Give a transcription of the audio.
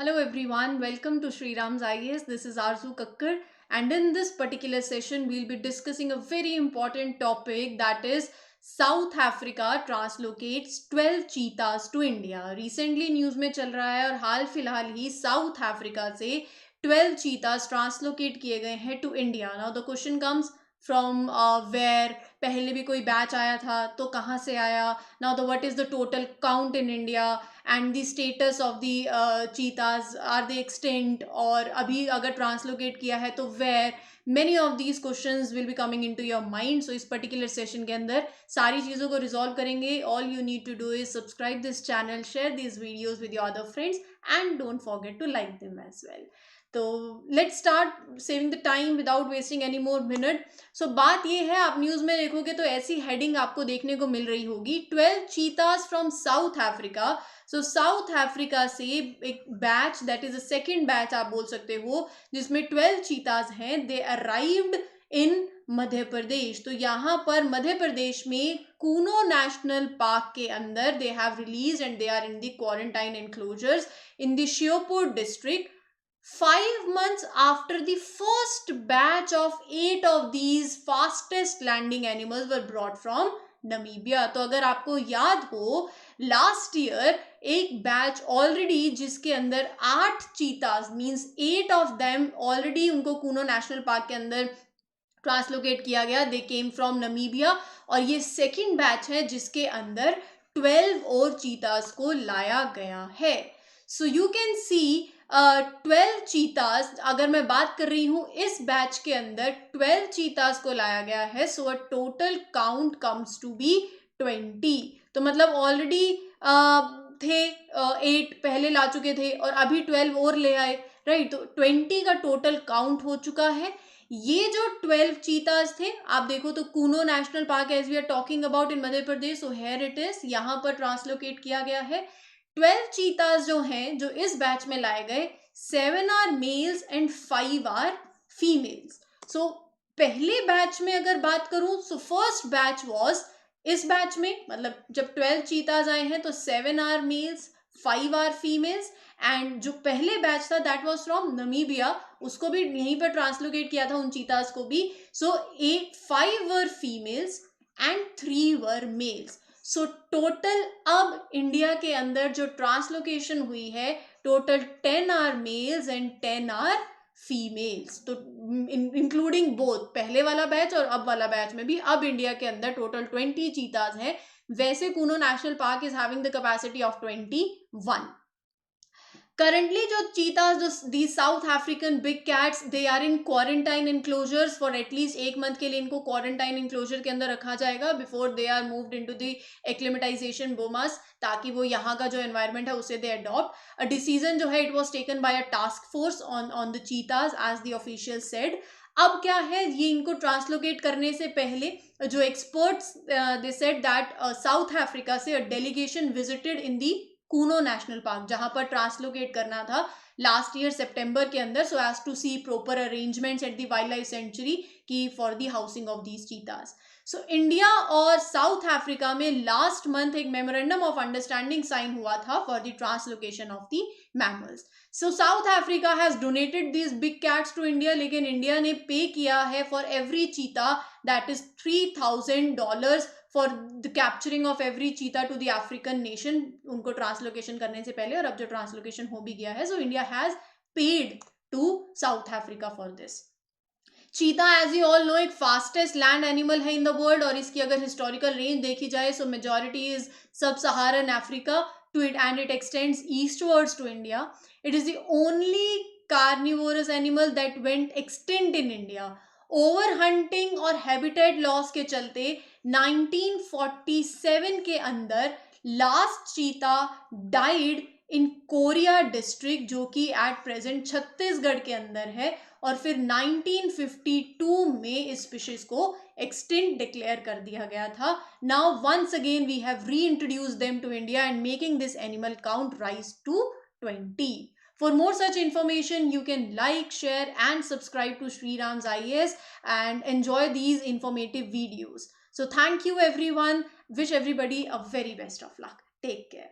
Hello everyone, welcome to Sri Ram's IAS. This is Arzu Kakkar, and in this particular session we'll be discussing a very important topic, that is South Africa translocates 12 cheetahs to India. Recently news में चल रहा है और हाल फिलहाल ही south Africa से 12 cheetahs translocate किए गए हैं to India. Now the question comes from where. पहले भी कोई बैच आया था तो कहाँ से आया. Now the what is the total count in India and the status of the cheetahs, are they extant, और अभी अगर ट्रांसलोकेट किया है तो where. Many of these questions will be coming into your mind. So इस particular session के अंदर सारी चीज़ों को रिजॉल्व करेंगे. All you need to do is subscribe this channel, share this videos with your other friends and don't forget to like them as well. तो let's start saving the time without wasting any more minute. So बात ये है, आप news में देखोगे तो ऐसी heading आपको देखने को मिल रही होगी, 12 cheetahs from South Africa. So South Africa से एक batch, that is a second batch आप बोल सकते हो, जिसमें 12 चीताज हैं. They arrived in Madhya Pradesh. तो यहाँ पर मध्य प्रदेश में कूनो नेशनल पार्क के अंदर they have release and they are in the quarantine enclosures in the Sheopur district. 5 months after the first batch of 8 of these fastest landing animals were brought from Namibia. तो अगर आपको याद हो, लास्ट ईयर एक batch already जिसके अंदर 8 चीताज means 8 of them already उनको Kuno national park के अंदर ट्रांसलोकेट किया गया. दे केम फ्रॉम नमीबिया. और ये सेकेंड बैच है जिसके अंदर 12 और चीताज को लाया गया है. So you can see 12 चीताज. अगर मैं बात कर रही हूँ इस बैच के अंदर 12 चीताज को लाया गया है. So a total count comes to be 20. तो मतलब ऑलरेडी थे 8 पहले ला चुके थे और अभी 12 और ले आए, राइट. तो 20 का टोटल काउंट हो चुका है. ये जो 12 चीताज थे, आप देखो तो Kuno national park as we are talking about in Madhya Pradesh, so here it is, यहाँ पर ट्रांसलोकेट किया गया है. 12 चीताज जो हैं, जो इस बैच में लाए गए, 7 are males and 5 are females. So पहले बैच में अगर बात करूं, सो फर्स्ट बैच वॉज, इस बैच में मतलब जब 12 चीताज आए हैं तो 7 are males 5 are females. And जो पहले बैच था दैट वॉज फ्रॉम नमीबिया, उसको भी यहीं पर ट्रांसलोकेट किया था उन चीताज को भी. So 5 were females and 3 were males. So total अब इंडिया के अंदर जो ट्रांसलोकेशन हुई है, total 10 are males and 10 are females. तो इंक्लूडिंग बोथ पहले वाला बैच और अब वाला बैच में भी अब इंडिया के अंदर टोटल 20 चीताज हैं. वैसे Kuno national park is having the capacity of 21. Currently जो चीताज, जो the South African big cats, they are in quarantine enclosures for at least 1 month के लिए. इनको क्वारंटाइन इनक्लोजर के अंदर रखा जाएगा before they are moved into the acclimatization bomas, ताकि वो यहाँ का जो एनवायरनमेंट है उसे दे अडॉप्ट. अ डिसीजन जो है it was taken by a task force on the cheetahs as the official said. अब क्या है, ये इनको ट्रांसलोकेट करने से पहले जो experts they said that South Africa से a delegation visited in the Kuno national park, जहां पर ट्रांसलोकेट करना था लास्ट ईयर सितंबर के अंदर, so as to see proper arrangements at the wild life sanctuary की for the housing of these cheetahs. So India और साउथ अफ्रीका में लास्ट मंथ एक मेमोरेंडम ऑफ अंडरस्टैंडिंग साइन हुआ था for the translocation of the mammals. So South Africa has donated these big cats to India, लेकिन India ने pay किया है for every cheetah that is $3,000 for the capturing of every चीता to the African nation, उनको translocation करने से पहले. और अब जो ट्रांसलोकेशन हो भी गया है, so India has paid to South Africa for this. Cheetah as you all know एक फास्टेस्ट लैंड एनिमल है इन द वर्ल्ड, और इसकी अगर हिस्टोरिकल रेंज देखी जाए सो मेजॉरिटी इज सब सहारन Africa to it, and it extends eastwards to India. It is the only carnivorous animal that went extinct in India. Overhunting और habitat loss के चलते 1947 के अंदर लास्ट चीता डाइड इन कोरिया डिस्ट्रिक्ट, जो कि एट प्रेजेंट छत्तीसगढ़ के अंदर है. और फिर 1952 में इस स्पीशीज को एक्सटिंक्ट डिक्लेयर कर दिया गया था. Now once again we have reintroduced them to India and making this animal count rise to 20. For more such information, you can like, share and subscribe to Sri Ram's IAS and enjoy these informative videos. So thank you everyone. Wish everybody a very best of luck. Take care.